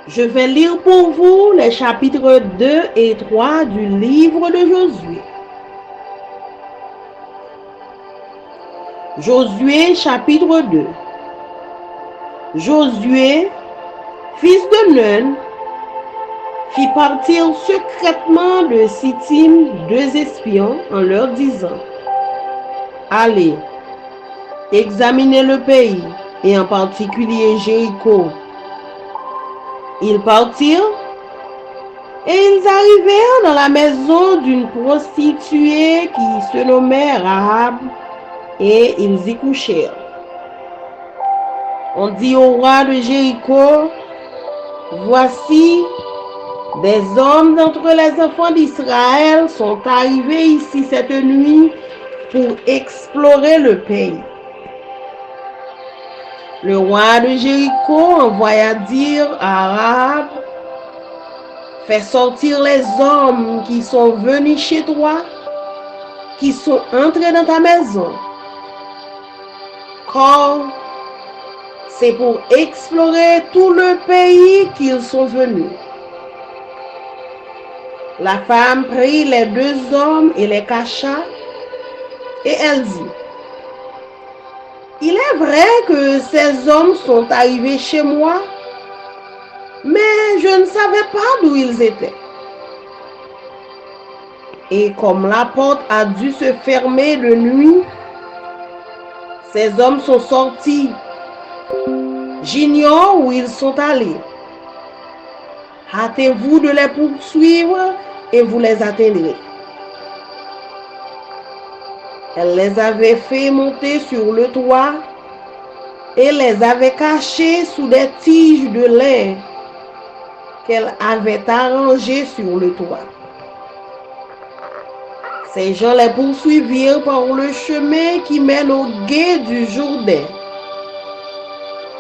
Je vais lire pour vous les chapitres 2 et 3 du livre de Josué. Josué chapitre 2. Josué, fils de Nun, fit partir secrètement de Sittim 2 espions en leur disant: Allez, examinez le pays, et en particulier Jéricho. Ils partirent et ils arrivèrent dans la maison d'une prostituée qui se nommait Rahab, et ils y couchèrent. On dit au roi de Jéricho: Voici, des hommes d'entre les enfants d'Israël sont arrivés ici cette nuit pour explorer le pays. Le roi de Jéricho envoya dire à Rahab: Fais sortir les hommes qui sont venus chez toi, qui sont entrés dans ta maison, car c'est pour explorer tout le pays qu'ils sont venus. La femme prit les 2 hommes et les cacha, et elle dit: Il est vrai que ces hommes sont arrivés chez moi, mais je ne savais pas d'où ils étaient. Et comme la porte a dû se fermer de nuit, ces hommes sont sortis. J'ignore où ils sont allés. Hâtez-vous de les poursuivre et vous les atteindrez. Elle les avait fait monter sur le toit et les avait cachés sous des tiges de lin qu'elle avait arrangées sur le toit. Ces gens les poursuivirent par le chemin qui mène au gué du Jourdain,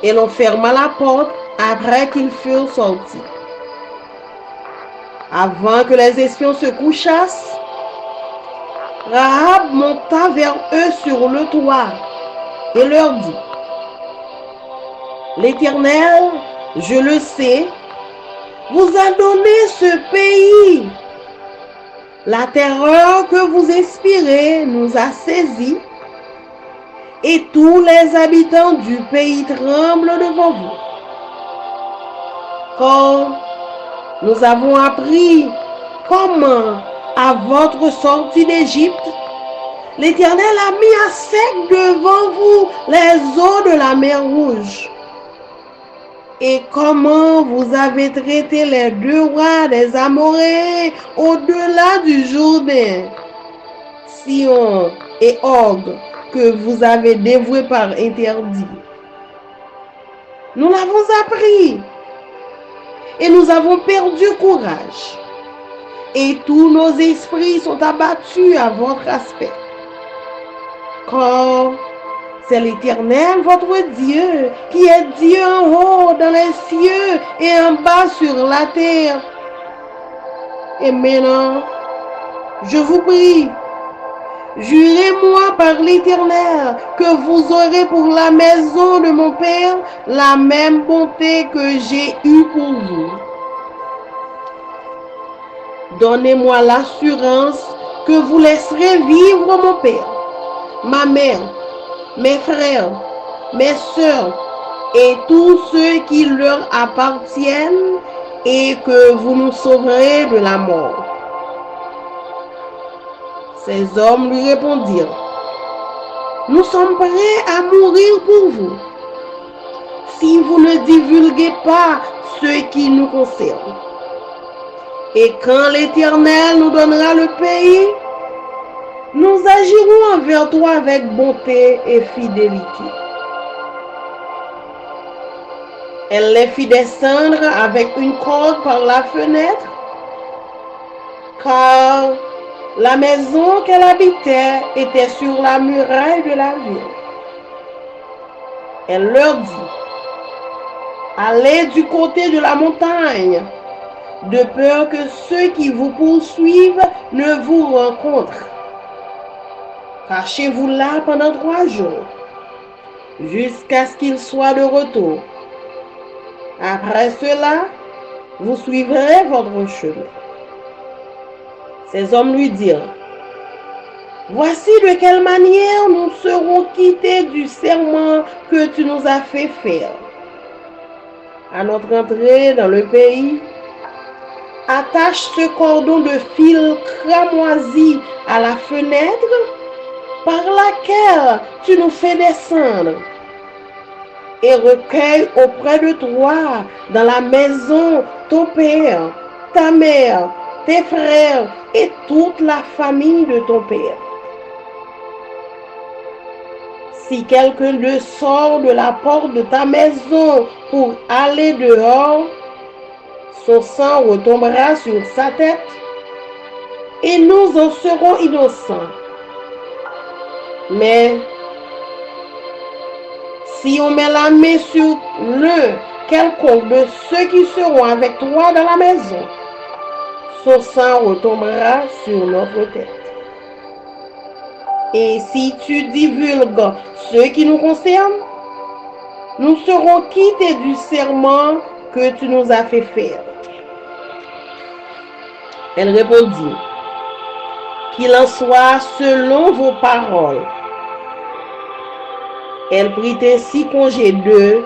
et l'on ferma la porte après qu'ils furent sortis. Avant que les espions se couchassent, Rahab monta vers eux sur le toit et leur dit: L'Éternel, je le sais, vous a donné ce pays. La terreur que vous inspirez nous a saisis, et tous les habitants du pays tremblent devant vous. Car nous avons appris comment, à votre sortie d'Égypte, l'Éternel a mis à sec devant vous les eaux de la mer Rouge, et comment vous avez traité les 2 rois des Amoréens au-delà du Jourdain, Sihon et Og, que vous avez dévoués par interdit. Nous l'avons appris, et nous avons perdu courage, et tous nos esprits sont abattus à votre aspect. Car c'est l'Éternel, votre Dieu, qui est Dieu en haut dans les cieux et en bas sur la terre. Et maintenant, je vous prie, jurez-moi par l'Éternel que vous aurez pour la maison de mon Père la même bonté que j'ai eue pour vous. Donnez-moi l'assurance que vous laisserez vivre mon Père, ma mère, mes frères, mes sœurs et tous ceux qui leur appartiennent, et que vous nous sauverez de la mort. Ces hommes lui répondirent: Nous sommes prêts à mourir pour vous, si vous ne divulguez pas ce qui nous concerne. Et quand l'Éternel nous donnera le pays, nous agirons envers toi avec bonté et fidélité. Elle les fit descendre avec une corde par la fenêtre, car la maison qu'elle habitait était sur la muraille de la ville. Elle leur dit: Allez du côté de la montagne, de peur que ceux qui vous poursuivent ne vous rencontrent. Cachez-vous là pendant 3 jours, jusqu'à ce qu'ils soient de retour. Après cela, vous suivrez votre chemin. Ces hommes lui dirent, voici de quelle manière nous serons quittés du serment que tu nous as fait faire. À notre entrée dans le pays, attache ce cordon de fil cramoisi à la fenêtre par laquelle tu nous fais descendre et recueille auprès de toi dans la maison ton père, ta mère, tes frères et toute la famille de ton père. Si quelqu'un de sort de la porte de ta maison pour aller dehors, son sang retombera sur sa tête et nous en serons innocents. Mais si on met la main sur l'un quelconque de ceux qui seront avec toi dans la maison, son sang retombera sur notre tête. Et si tu divulgues ce qui nous concerne, nous serons quittés du serment que tu nous as fait faire. Elle répondit, qu'il en soit selon vos paroles. Elle prit ainsi congé d'eux,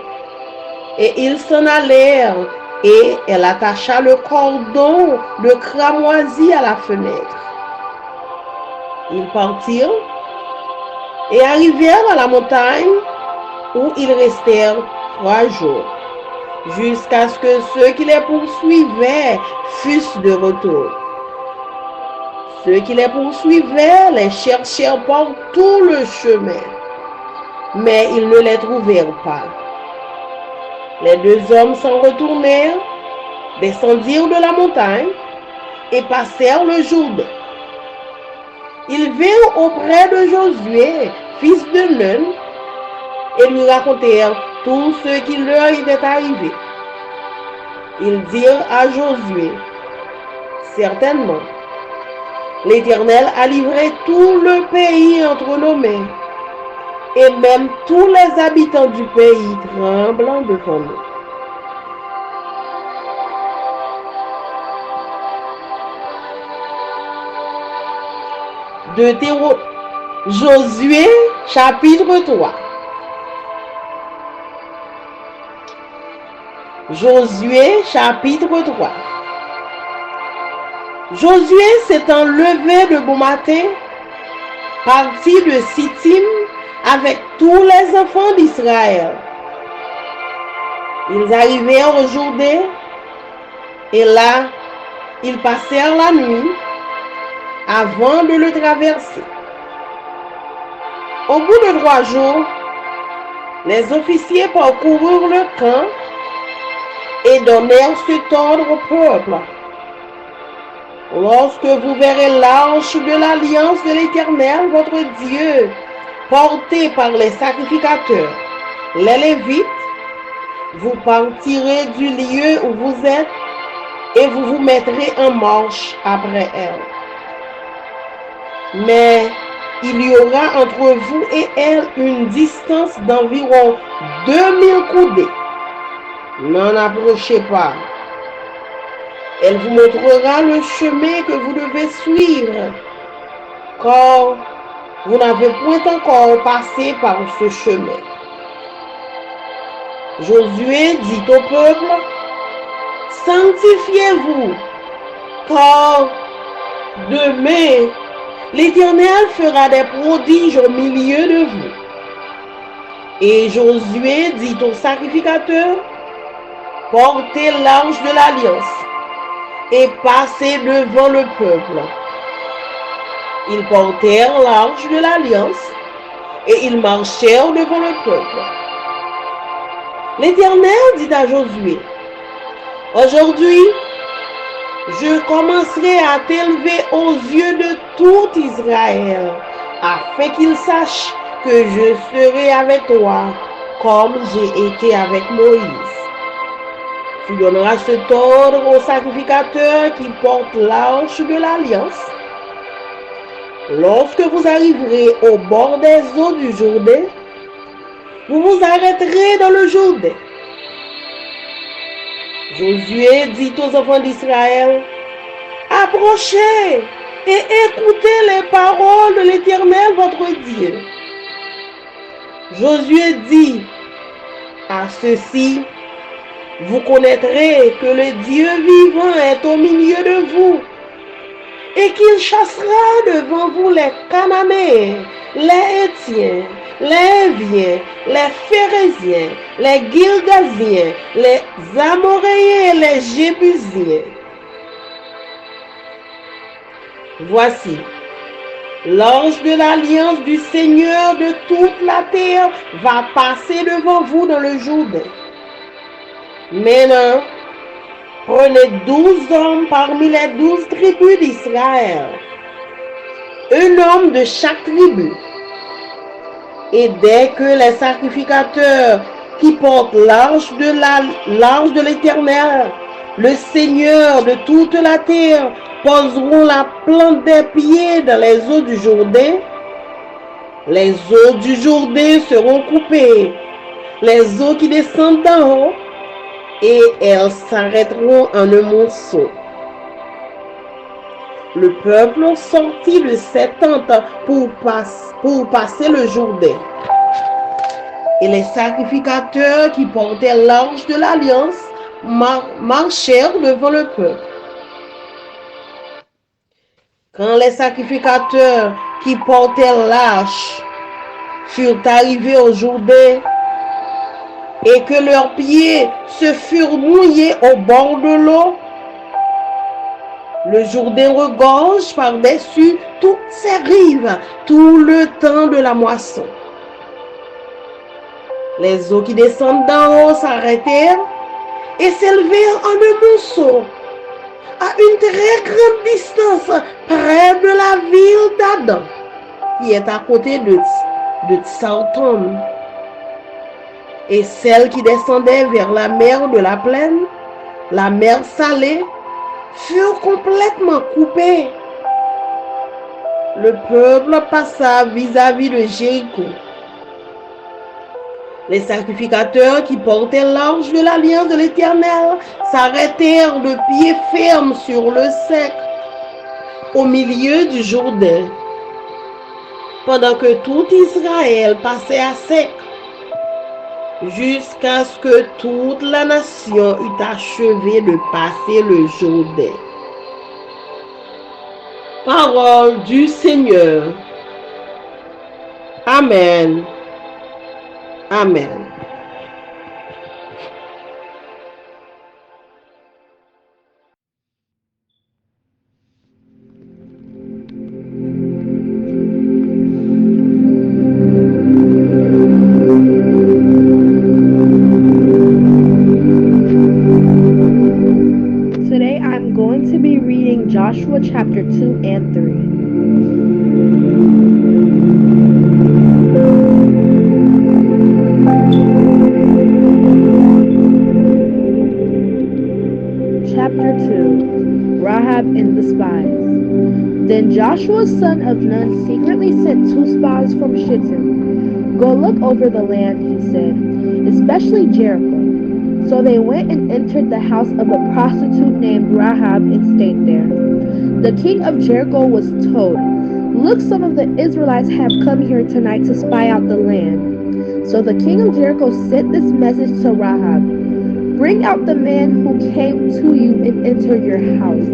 et ils s'en allèrent, et elle attacha le cordon de cramoisi à la fenêtre. Ils partirent et arrivèrent à la montagne où ils restèrent 3 jours, jusqu'à ce que ceux qui les poursuivaient fussent de retour. Ceux qui les poursuivaient les cherchèrent par tout le chemin, mais ils ne les trouvèrent pas. Les 2 hommes s'en retournèrent, descendirent de la montagne et passèrent le Jourdain. Ils vinrent auprès de Josué, fils de Nun, et lui racontèrent tout ce qui leur était arrivé. Ils dirent à Josué, certainement, l'Éternel a livré tout le pays entre nos mains, et même tous les habitants du pays tremblent devant nous. Josué chapitre 3. Josué chapitre 3. Josué s'étant levé de bon matin, partit de Sittim avec tous les enfants d'Israël. Ils arrivèrent au Jourdain, et là, ils passèrent la nuit avant de le traverser. Au bout de 3 jours, les officiers parcoururent le camp et donnèrent cet ordre au peuple. Lorsque vous verrez l'arche de l'alliance de l'Éternel, votre Dieu, portée par les sacrificateurs, les Lévites, vous partirez du lieu où vous êtes et vous vous mettrez en marche après elle. Mais il y aura entre vous et elle une distance d'environ 2000 coudées. N'en approchez pas. Elle vous montrera le chemin que vous devez suivre, car vous n'avez point encore passé par ce chemin. Josué dit au peuple, sanctifiez-vous, car demain, l'Éternel fera des prodiges au milieu de vous. Et Josué dit aux sacrificateurs, portez l'arche de l'alliance et passez devant le peuple. Ils portèrent l'arche de l'alliance et ils marchèrent devant le peuple. L'Éternel dit à Josué, aujourd'hui, je commencerai à t'élever aux yeux de tout Israël, afin qu'ils sachent que je serai avec toi, comme j'ai été avec Moïse. Tu donneras cet ordre aux sacrificateurs qui portent l'arche de l'alliance. Lorsque vous arriverez au bord des eaux du Jourdain, vous vous arrêterez dans le Jourdain. Josué dit aux enfants d'Israël, approchez et écoutez les paroles de l'Éternel votre Dieu. Josué dit, à ceci, vous connaîtrez que le Dieu vivant est au milieu de vous et qu'il chassera devant vous les Cananéens, les Hétiens, les Éviens, les Phéréziens, les Girgasiens, les Amoréens et les Jébusiens. Voici, l'ange de l'alliance du Seigneur de toute la terre va passer devant vous dans le Jourdain. Maintenant, prenez 12 hommes parmi les 12 tribus d'Israël, un homme de chaque tribu. Et dès que les sacrificateurs qui portent l'arche de l'Éternel, le Seigneur de toute la terre, poseront la plante des pieds dans les eaux du Jourdain, les eaux du Jourdain seront coupées, les eaux qui descendent d'en haut, et elles s'arrêteront en un monceau. Le peuple sortit de ses tentes pour passer le Jourdain. Et les sacrificateurs qui portaient l'arche de l'alliance marchèrent devant le peuple. Quand les sacrificateurs qui portaient l'arche furent arrivés au Jourdain et que leurs pieds se furent mouillés au bord de l'eau, le Jourdain regorge par-dessus toutes ses rives tout le temps de la moisson. Les eaux qui descendent d'en haut s'arrêtèrent et s'élevèrent en un monceau à une très grande distance près de la ville d'Adam, qui est à côté de Tsarton. Et celles qui descendaient vers la mer de la plaine, la mer salée, furent complètement coupées. Le peuple passa vis-à-vis de Jéricho. Les sacrificateurs qui portaient l'arche de l'alliance de l'Éternel s'arrêtèrent de pied ferme sur le sec, au milieu du Jourdain, pendant que tout Israël passait à sec, jusqu'à ce que toute la nation eût achevé de passer le Jourdain. Parole du Seigneur. Amen. Amen. Today I'm going to be reading Joshua chapter 2 and 3. Chapter 2, Rahab and the Spies. Then Joshua son of Nun secretly sent 2 spies from Shittim. Go look over the land, he said, especially Jericho. So they went and entered the house of a prostitute named Rahab and stayed there. The king of Jericho was told, look, some of the Israelites have come here tonight to spy out the land. So the king of Jericho sent this message to Rahab. Bring out the man who came to you and entered your house,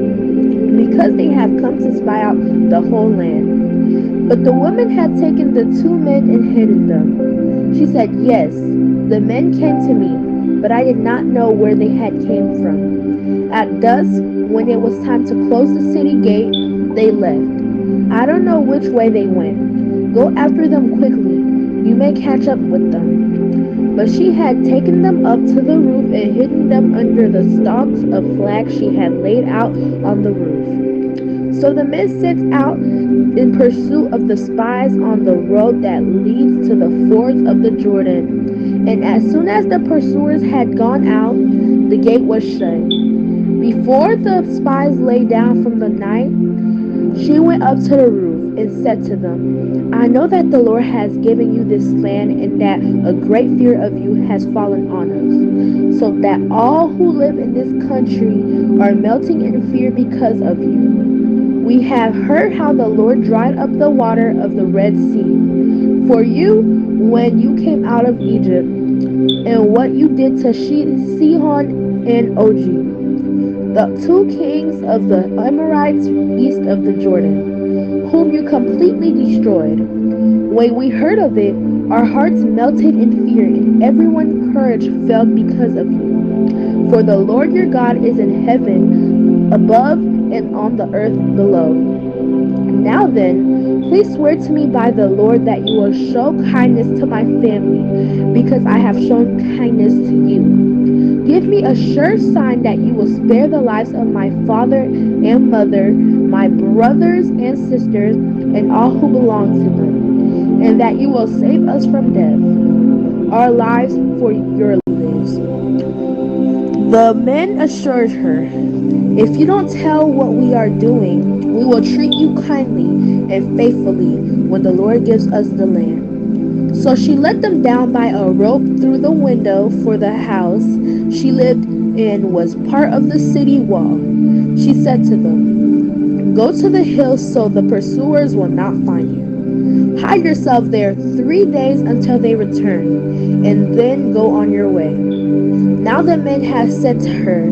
because they have come to spy out the whole land. But the woman had taken the 2 men and hidden them. She said, yes, the men came to me, but I did not know where they had came from. At dusk, when it was time to close the city gate, they left. I don't know which way they went. Go after them quickly. You may catch up with them. But she had taken them up to the roof and hidden them under the stalks of flax she had laid out on the roof. So the men set out in pursuit of the spies on the road that leads to the fords of the Jordan. And as soon as the pursuers had gone out, the gate was shut. Before the spies lay down from the night, she went up to the roof. and said to them, I know that the Lord has given you this land and that a great fear of you has fallen on us, so that all who live in this country are melting in fear because of you. We have heard how the Lord dried up the water of the Red Sea for you when you came out of Egypt, and what you did to Sihon and Og, the two kings of the Amorites east of the Jordan, whom you completely destroyed. When we heard of it, our hearts melted in fear, and everyone's courage fell because of you. For the Lord your God is in heaven above and on the earth below. Now then, please swear to me by the Lord that you will show kindness to my family, because I have shown kindness to you. Give me a sure sign that you will spare the lives of my father and mother, my brothers and sisters, and all who belong to them, and that you will save us from death, our lives for your lives. The men assured her, if you don't tell what we are doing, we will treat you kindly and faithfully when the Lord gives us the land. So she let them down by a rope through the window, for the house she lived in was part of the city wall. She said to them, go to the hills so the pursuers will not find you. Hide yourself there 3 days until they return, and then go on your way. Now the men had said to her,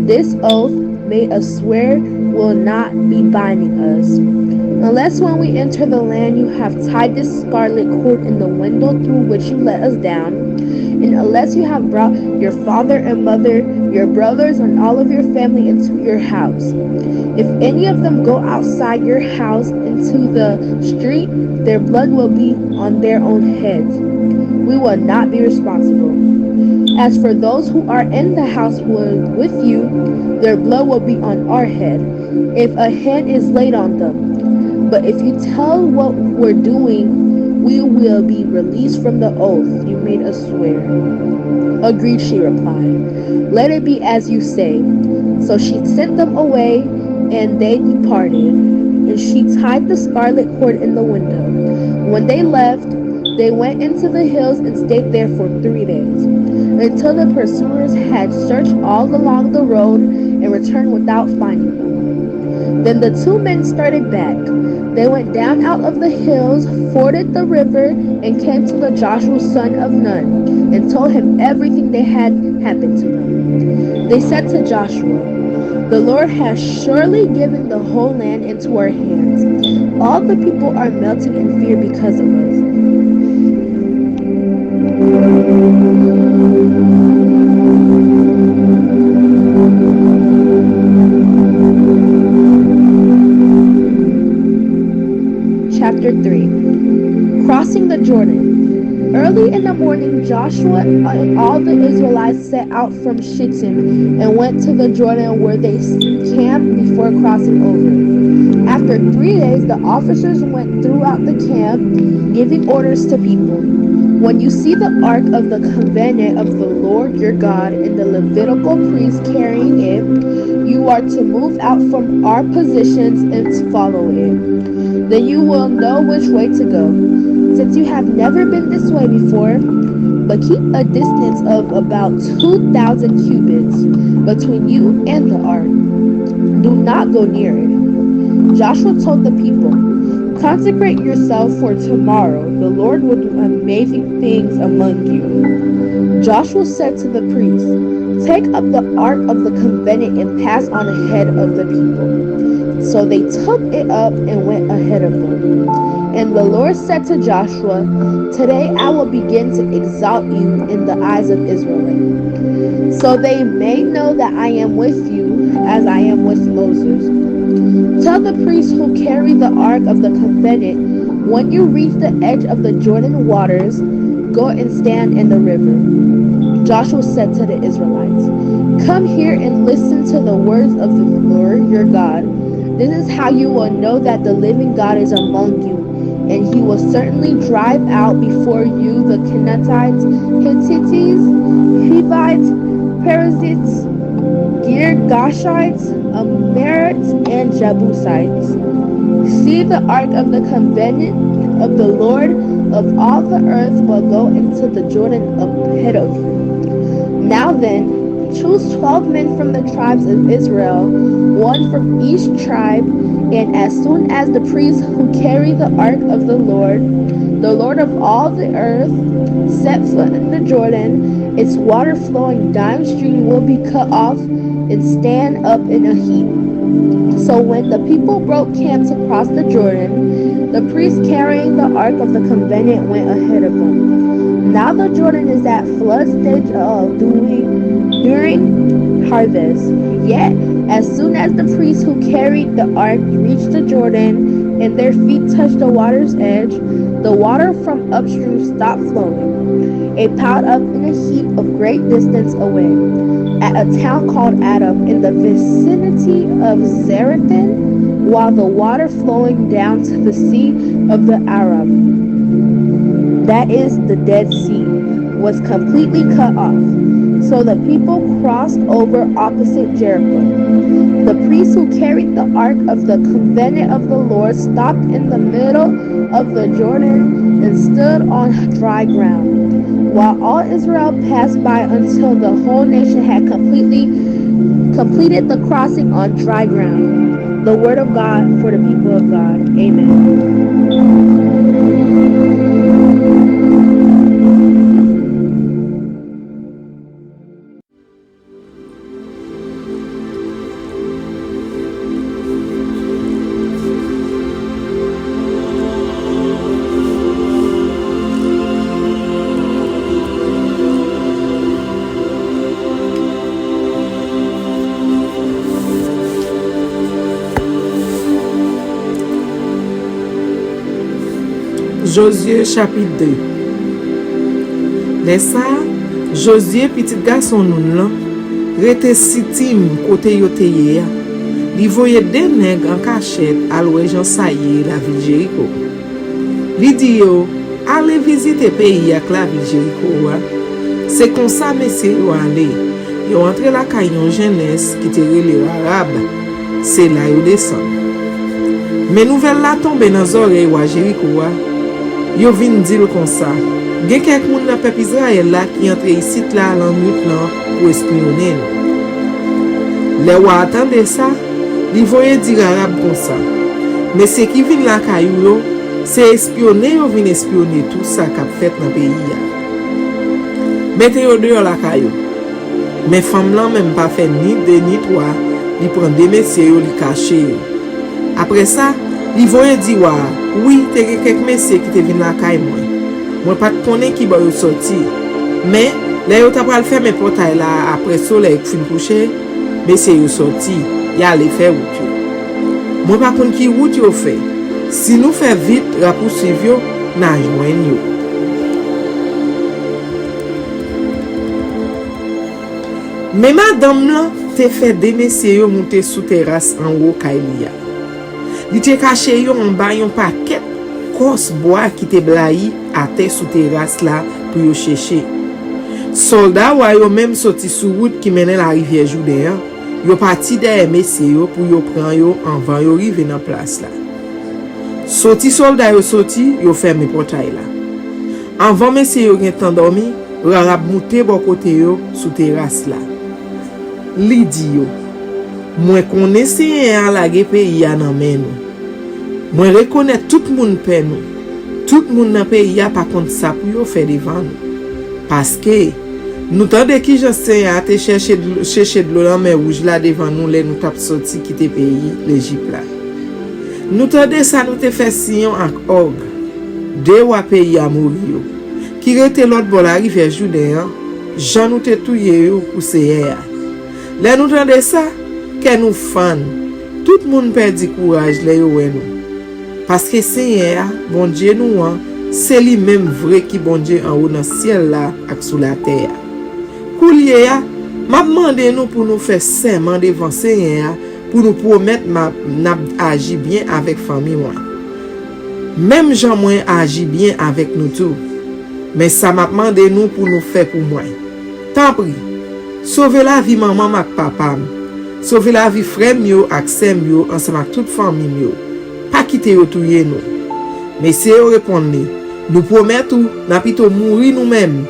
this oath made us swear will not be binding us, unless when we enter the land you have tied this scarlet cord in the window through which you let us down, and unless you have brought your father and mother, your brothers, and all of your family into your house. If any of them go outside your house into the street, their blood will be on their own heads. We will not be responsible. As for those who are in the house with you, their blood will be on our head, if a hand is laid on them. But if you tell what we're doing, we will be released from the oath you made us swear. Agreed, she replied. Let it be as you say. So she sent them away, and they departed, and she tied the scarlet cord in the window. When they left, they went into the hills and stayed there for 3 days, until the pursuers had searched all along the road and returned without finding them. Then the two men started back. They went down out of the hills, forded the river, and came to the Joshua son of Nun, and told him everything that had happened to them. They said to Joshua, the Lord has surely given the whole land into our hands. All the people are melting in fear because of us. Chapter 3. Crossing the Jordan. Early in the morning, Joshua and all the Israelites set out from Shittim and went to the Jordan, where they camped before crossing over. After 3 days, the officers went throughout the camp, giving orders to people. When you see the ark of the covenant of the Lord your God and the Levitical priests carrying it, you are to move out from our positions and to follow it. Then you will know which way to go, since you have never been this way before. But keep a distance of about 2,000 cubits between you and the ark. Do not go near it. Joshua told the people, consecrate yourself, for tomorrow the Lord will do amazing things among you. Joshua said to the priests, take up the ark of the covenant and pass on ahead of the people. So they took it up and went ahead of them. And the Lord said to Joshua, today I will begin to exalt you in the eyes of Israel, so they may know that I am with you as I am with Moses. Tell the priests who carry the ark of the covenant, when you reach the edge of the Jordan waters, go and stand in the river. Joshua said to the Israelites, come here and listen to the words of the Lord your God. This is how you will know that the living God is among you, and he will certainly drive out before you the Kenatites, Hittites, Hivites, Perizzites, Girgashites, Amorites, and Jebusites. See, the ark of the covenant of the Lord of all the earth will go into the Jordan ahead of you. Now then, choose 12 men from the tribes of Israel, one from each tribe, and as soon as the priests who carry the ark of the Lord of all the earth, set foot in the Jordan, its water flowing downstream will be cut off and stand up in a heap. So when the people broke camp to cross the Jordan, the priests carrying the ark of the covenant went ahead of them. Now the Jordan is at flood stage during harvest. Yet, as soon as the priests who carried the ark reached the Jordan and their feet touched the water's edge, the water from upstream stopped flowing. It piled up in a heap of great distance away, at a town called Adam in the vicinity of Zarethan, while the water flowing down to the sea of the Arab, that is the Dead Sea, was completely cut off. So the people crossed over opposite Jericho. The priests who carried the ark of the covenant of the Lord stopped in the middle of the Jordan and stood on dry ground, while all Israel passed by until the whole nation had completed the crossing on dry ground. The word of God for the people of God. Amen. Josué chapitre 2. Lè sa, Josué petit garçon nou lan, rete sitim kote yo teye ya. Li voye de nèg en cachette alwe Jan Saye la ville Jéricho. Li di yo, ale visite pays ak la ville Jéricho wa. Se kon sa mese yo ale, yo entre la kayon jeunesse qui te rele Arab, se la yo desan. Men nouvel la tombe nan zorey wa Jéricho wa. Yo vin dil kon sa, gen kek moun nan pep Israël la ki entre isit la lan nuit lan pou espionne nou. Le wa attende sa, li voye dir Arab kon sa. Mais se ki vin la kayou yo, se espionne yo vin espionne tout sa kap fet nan peyi ya. Mete yo deyo la kayou. Men fam lan même pa fe ni de ni trois, li pren de mesye yo li kache yo. Apre sa, li voye di wa, oui, te gen kek mesye ki te vin la kay mwen. Mwen pat konen ki ba yo sorti. Men, le yo tapral ferme portay la apre soleil fin couche, mesye yo sorti, ya le fe wout yo. Mwen pa kon ki wout yo fe. Si nou fe vite, rapou suiv yo, nan jwen yo. Men madame lan te fe de mesye yo monte sou teras an wo kay li ya. Li te kache yo an ba yon paket kos bois ki te blayi ate sou teras la pou yo cheche. Soldat wa yo même soti sou route ki menen la rivière Jourdain, yo pati de mesye yo pou yo pran yo anvan yo rive nan plas la. Soti soldat yo soti, yo ferme portay la. Anvan mesye yo gen tan dormi, Arab moute bo kote yo sou teras la. Li di yo, mwen konen se yon alage peyi ya nan men nou. Mwen rekonet tout moun pe nou. Tout moun nan peyi ya pa kont sa pou yo fe devan nou. Paske, nou tande ki jan se yon te chèche de l'an men rouge la devan nou le nou tap soti ki te peyi l'Egypte la. Nou tande sa nou te fe siyon ak og. De wa peyi ya mouri yo. Ki rete lot bol la rivière Jourdain, jan nou te touye yo pou se ya. Le nou tande sa, ke nou fan, tout moun perdi courage le yo we nou. Paske Seigneur, bon Dieu nou an, se li même vrai ki bon Dieu en haut dans ciel la ak sou la terre. Kou liye ya, m'a demandé nous pour nous faire serment devant Seigneur, pour nous promettre n'a agi bien avec famille moi. Même Jean moi agi bien avec nous tout. Mais ça m'a demandé nous pour nous faire pour moi. Tant pis. Sauver la vie maman ak papa. Sauver la vie frère mio ak sœur mio ensemble ak toute famille mio. pas quitter yo touyer nous. Messieurs yo répondre, nous promettons n'a plutôt mourir nous-mêmes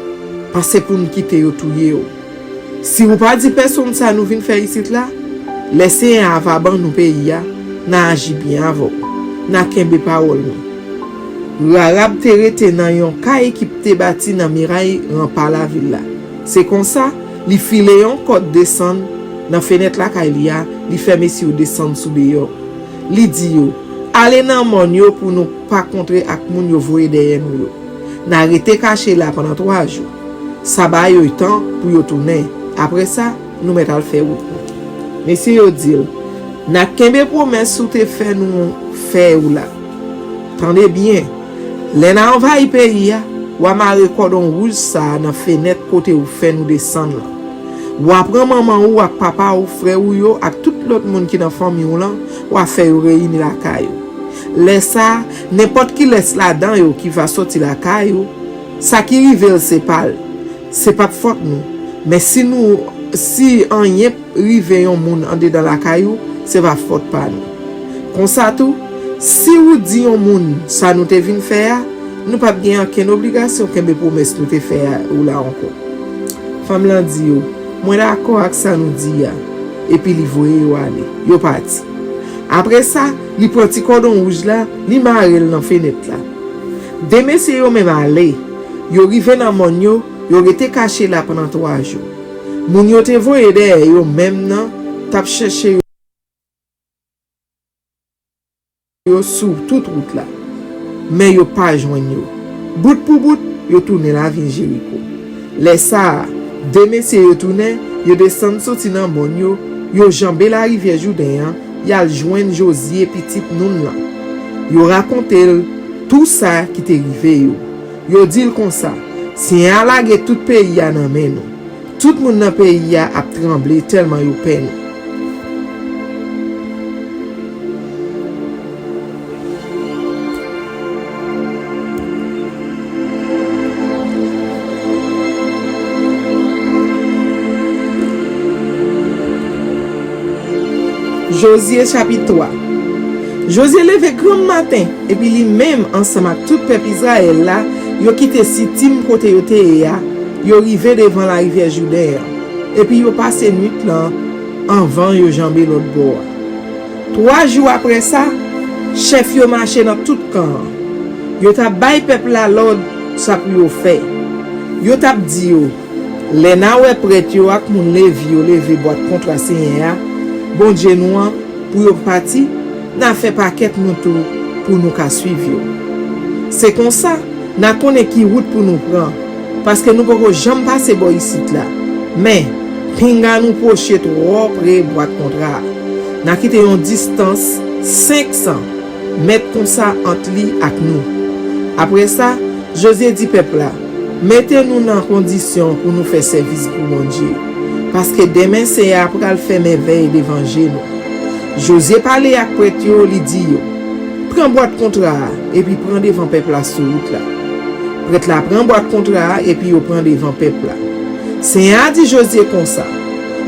parce que pour nous quitter yo touyer yo. Si vous pas dit personne ça nous vient faire ici là, laissez un avant nous pays ya, n'a agi bien avant. N'a kembe parole nous. L'arabe te rete nan yon kay qui te bâti dans miraille rempart la ville là. C'est comme ça, li file yon côte descend dans fenêtre la kay li a, li fait monsieur descend sous dehors. Li di yo, allez nan mon yo pour nous pas contrer ak moun yo voye derrière nous yo. N'a arrêté caché là pendant 3 jours. Ça ba yo temps pour yo tourner. Après ça, nous mettons le faire route. Monsieur yo dit, n'a kembe promesse sou te fait nous faire ou là. Tendez bien. Les n'a envahi pays ya, ou a marre cordon rouge ça dans fenêtre côté ou fait nous descendre là. Ou après maman ou ak papa ou frère ou yo ak tout l'autre monde qui dans famille ou là, ou a fait réunir la caillou. Laisse ça, n'importe qui laisse là-dedans yo qui va sortir la caillou, ça qui rive c'est pas faute nous. Mais si on y rive yon moun en dedans la caillou, c'est pas faute pas nous. Comme ça tout, si vous dites au monde ça nous te vinn faire, nous pas bien aucune obligation que mes promesses nous te faire ou là encore. Femme là dit yo, moi d'accord avec ça nous dit ya. Et puis li voye yo aller. Yo parti. Après ça, li prend petit cordon rouge là, li marel dans fenêtre là. Demain c'est yo même aller. Yo rive dans mon yo été caché là pendant 3 jours. Moun yo te voye derrière yo même nan tap chercher yo sous toute route là. Mais yo pas joindre yo. Bout pour bout, yo tourne la ville Jéricho. Les ça, deux messieurs yo tourne, yo descend sorti dans mon yo jambé la rivière Jourdain, yal joindre Josie petite noun là. Yo raconte tout ça qui t'est arrivé yo. Yo dit comme ça, si un lage tout pays a nan men nou. Tout moun nan pays a tremblé tellement yo peine. Josué chapitre 3. Josué levé grand matin et puis lui-même ensemble avec tout peuple Israël là, yo quitté Sitim côté yo te ya, yo rivé devant la rivière Jourdain et puis yo passé nuit là avant yo jambé l'autre bord. 3 jours après ça, chef yo marché dans tout camp. Yo t'a bay peuple là l'ordre ça pour yo faire. Yo t'a dit yo, les na wè prête yo ak moun levé boîte contre la Seigneur. Bon Dieu nous pour yo parti, n'a fait paquet nous tout pour nous ka suivre. C'est comme ça, n'a connaît qui route pour nous prendre parce que nous pouvons jamais passer bo ici là. Mais pinga nous proche trop près boîte contrat. N'a quitté une distance 500 mètres comme ça entre lui ak nous. Après ça, Josué dit peuple là, mettez-nous dans condition pour nous faire service pour mon Dieu. Parce que demain c'est après faire mes veilles d'évangile. Josué parlait avec prêtre yo, li dit yo, prends boîte contrat et puis prends devant peuple là sur route là. Prêtre là prend boîte contrat et puis yo prend devant peuple là. Seigneur dit Josué comme ça.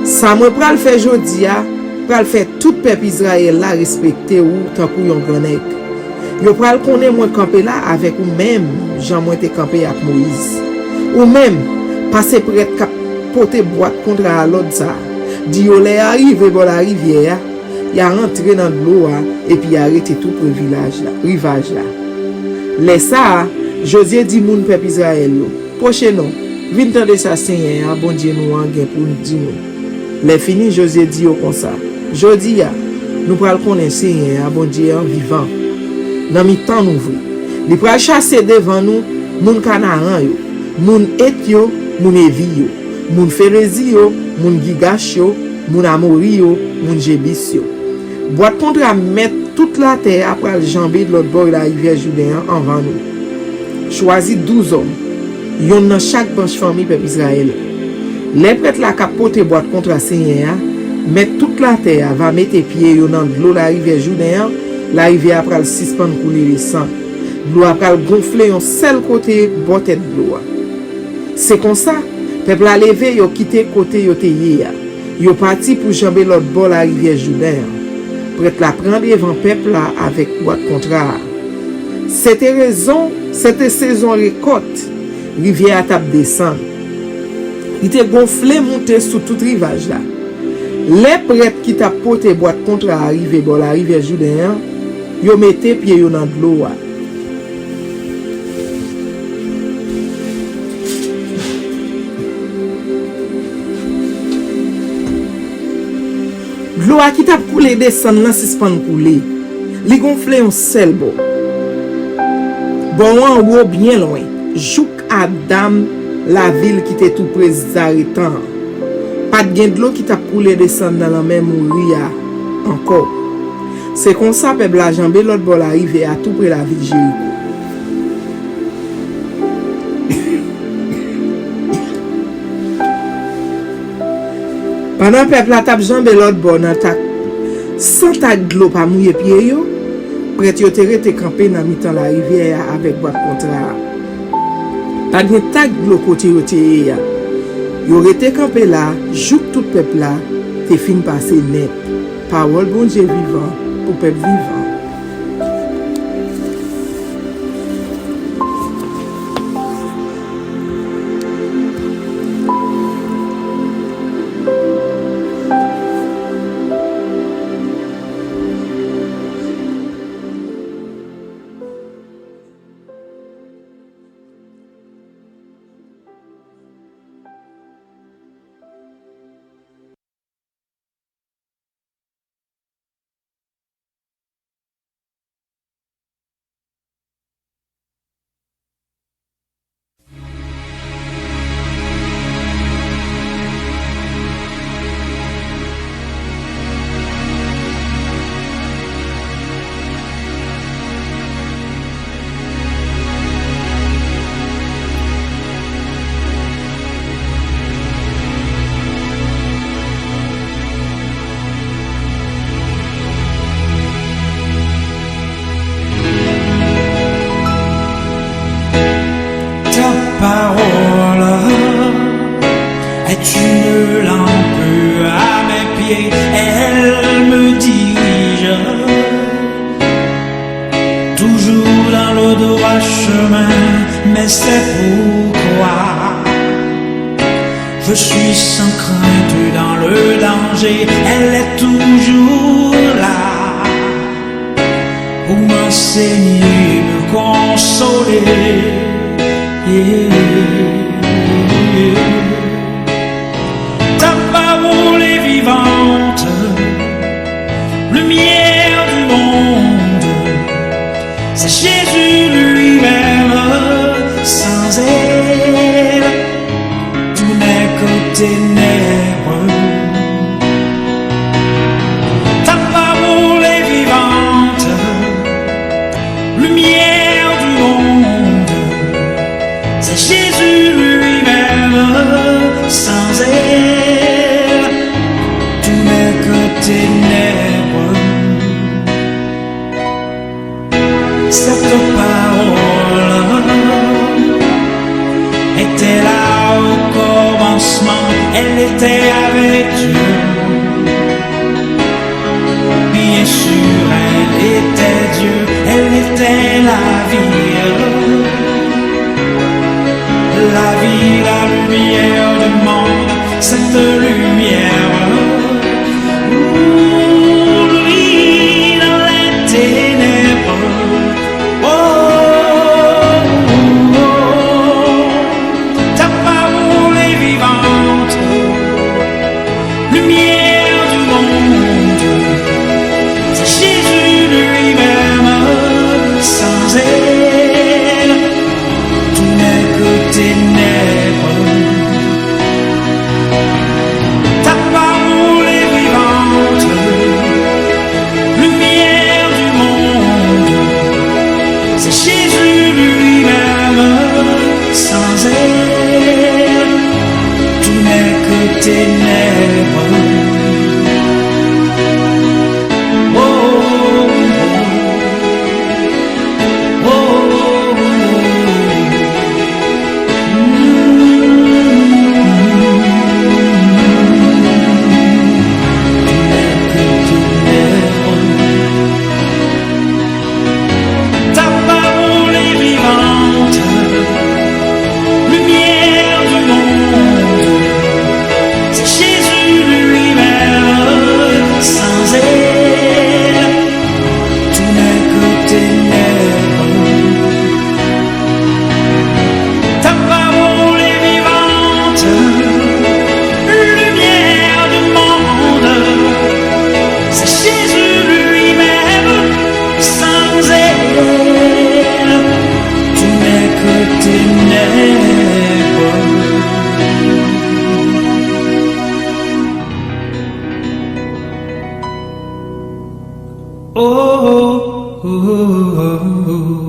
Ça me pral faire jodi a, pral faire tout peuple Israël là respecter ou tant pour yon grand nèg. Yo pral connaît moi camper là avec ou même Jean moi te camper avec Moïse. Ou même passer prêtre cap porter boîte contre à l'autre ça. Di yo les arrivé dans la rivière, il a rentré dans l'eau et puis arrêté tout pour village là, rivage là. Les ça, Josué dit moun peuple Israël yo, prochainement, vinn tande ça Seigneur, bon Dieu nous en gain pour nous dire nous. Les fini Josué dit yo comme ça. Jodi a, nous pral connaître Seigneur, bon Dieu en vivant. Dans mi temps nouveau. Li pral chasser devant nous moun Canaan yo, moun Et yo, moun Evi yo. Moun Ferezi yo, moun Gigash yo, moun Amori yo, moun Jebis yo. Boîte contre à mettre toute la terre après le jambé de l'autre bord de la rivière Jourdain avant nous. Choisi 12 hommes. Yon dans chaque branche famille peuple Israël. Les prêtres la capote boîte contre à Seigneur, mettre toute la terre, va mettre pieds yo dans l'eau la rivière Jourdain, la rivière après le suspend couler le sang. L'eau après gonfler un seul côté bord tête de l'eau. C'est comme ça. Peuple a levé, yo quitté côté yo te yé. Yo parti pour jamber l'autre bord la rivière Jourdain. prête la prendre devant peuple là avec boîte contraire. C'était saison récolte, rivière tap descendre. Il était gonflé monté sous tout rivage là. Les prêtres qui t'a porté boîte contraire arrivé dans la rivière Jourdain, yo mettez pied yo dans de l'eau. L'eau qui t'a coulé descend là suspend couler. Li gonflé un seul bon. Bon en haut bien loin. Jouk Adam la ville qui était tout près d'arrêtant. Pas de gain de l'eau qui t'a coulé descend dans la mer mourir encore. C'est comme ça peuple la jambe l'autre bord arrivé à tout près la ville de Jéricho. Pendant peuple la tape jambe l'autre bord dans ta sans ta de l'eau pas mouiller pied yo, prête yo te camper dans mi-temps la rivière avec boîte contraire. Pas de tag de l'eau côté yo te ya. Yo rete campé là, jouk tout peuple là, te fin passer net. Parole bon Dieu vivant pour peuple vivant. oh, oh, oh.